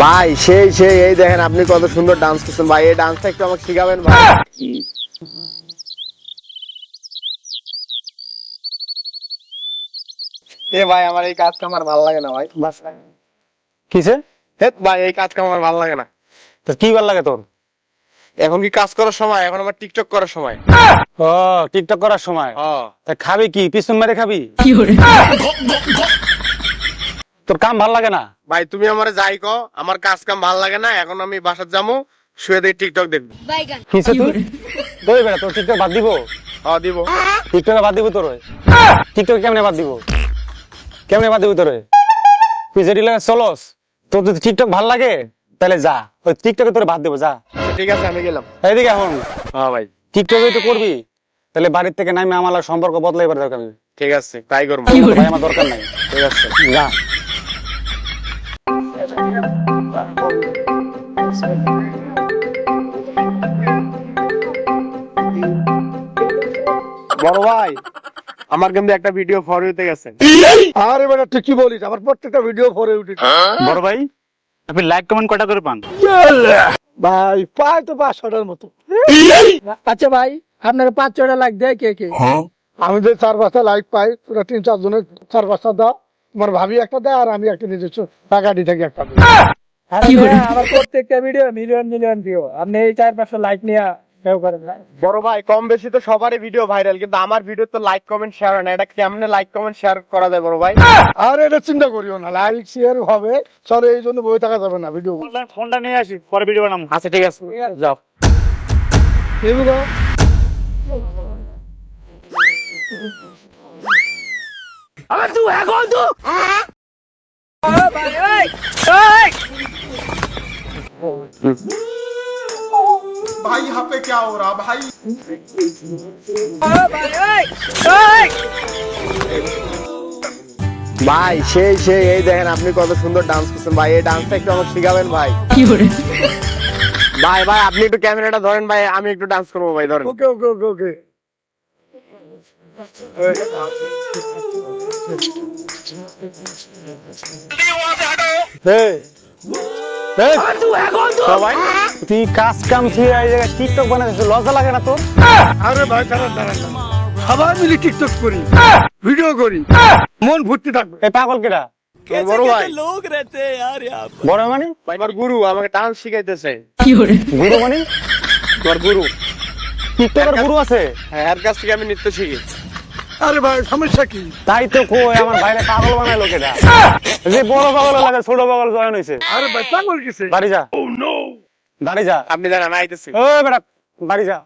ভাই সেই সেই এই দেখেন আপনি কত সুন্দর ডান্স করছেন ভাই, এই ডান্সটা একটু আমাকে শিখাবেন ভাই? এ ভাই আমার এই কাজটা আমার ভালো লাগে না ভাই। কিসে? হেৎ ভাই এই কাজটা আমার ভালো লাগে না। তো কি ভাল লাগে তোর? এখন কি কাজ করার সময়, এখন আমার টিকটক করার সময়। ও টিকটক করার সময়। তা খাবি কি, পিছন মেরে খাবি? তোর কাম ভাল লাগে না? ভাই তুমি আমারে যাই কও, আমার কাজ কাম ভালো লাগে না, এখন আমি বাসার যাবো, শুয়ে দেখি টিকটক দেখবো। কিসে তুই? দই বেটা তোর টিকটক বাদ দিব? হ্যাঁ দিব। টিকটকে বাদ দিব তোর? টিকটক কেমনে বাদ দিব? কেমনে বাদ দিব তোর? তুই যেটি লাগে চলস, তোর যদি টিকটক ভাল লাগে তাহলে যা, ওই টিকটকে তোর বাদ দিব, যা। ঠিক আছে আমি গেলাম। এইদিকে এখন হ্যাঁ ভাই টিকটকে তো করবি, তাহলে বাড়ির থেকে নামে আমার লাগে সম্পর্ক বদলাইবার দরকার নেই। ঠিক আছে তাই করবো। ভাই আমার দরকার নাই। ঠিক আছে যা। বড় ভাই আমার কিন্তু একটা ভিডিও ফর হইতে গেছে। আরে বেটা তুই কি বলিস, আমার প্রত্যেকটা ভিডিও পরে উঠে বড় ভাই আপনি লাইক কমেন্ট কটা করে পান? ভাই পায় তো 500টার মতো। আচ্ছা ভাই, আপনার 5-6টা লাইক দেয় কে কে? আমি যে 4-5টা লাইক পাই, তোরা 3-4 জনের 4-5টা দাও, তোমার ভাবি একটা দেয় আর আমি একটা নিজস্ব টাকাটি থেকে একটা দিই। আরে ভাই, আমার প্রত্যেকটা ভিডিও মিলিয়ন মিলিয়ন ভিউ, আপনি এই 4-500 লাইক নিয়ে কেউ করেন না। বড় ভাই কম বেশি তো সবারই ভিডিও ভাইরাল, কিন্তু আমার ভিডিও তো লাইক কমেন্ট শেয়ার হয় না, এটা কেমনে লাইক কমেন্ট শেয়ার করা যায় বড় ভাই? আর এটা চিন্তা করিও না, লাইক শেয়ার হবে, চলো এই জন্য বই থাকা যাবে না ভিডিও। ফোনটা নিয়ে আসি, পরে ভিডিও বানাবো। আচ্ছা ঠিক আছে যাও। ভাই यहाँ पे क्या हो रहा भाई? ভাই সেই সেই এই দেখেন আপনি কত সুন্দর ডান্স করছেন ভাই, এই ডান্সটা একটু আমাকে শিখাবেন ভাই? ভাই ভাই আপনি একটু ক্যামেরাটা ধরেন ভাই, আমি একটু ডান্স করবো ভাই, ধরেন। ওকে ওকে ওকে ওকে। সবাই তুই কাজ কাম থেকে এই জায়গায় টিকটক বানাইছিস, লজ্জা লাগে না তোর? আরে ভাই দাঁড়ান দাঁড়ান না, সবাই মিলে টিকটক করি, ভিডিও করি, মন ভর্তি থাকবে। এই পাগল কেডা? বড় ভাই বড় মানে? ভাই আমার গুরু আমাকে ডান্স শিখাইতেছে। গুরু মানে? তোমার গুরু। টিকটকের গুরু আছে? হ্যাঁ এর কাছ থেকে আমি নৃত্য শিখি। আরে ভাই সমস্যা কি? তাই তো কই আমার বাইরে পাগল বানাইলো কেডা? যে বড় পাগল লাগে ছোট পাগল জয়েন হইছে। আরে ভাই পাগল কিসে? বাড়ি যা। বাড়ি যা। আপনি জানেন আইতেছি। ওই বেটা বাড়ি যা।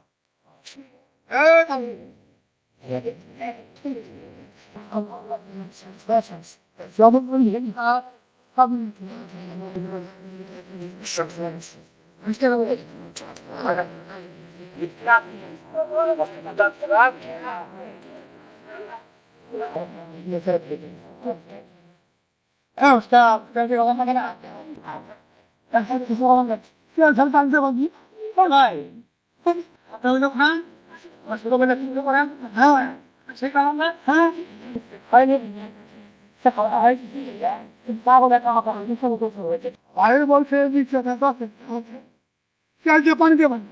আরে বলছে দিচ্ছে না তো চল যে পানি দিয়ে পানি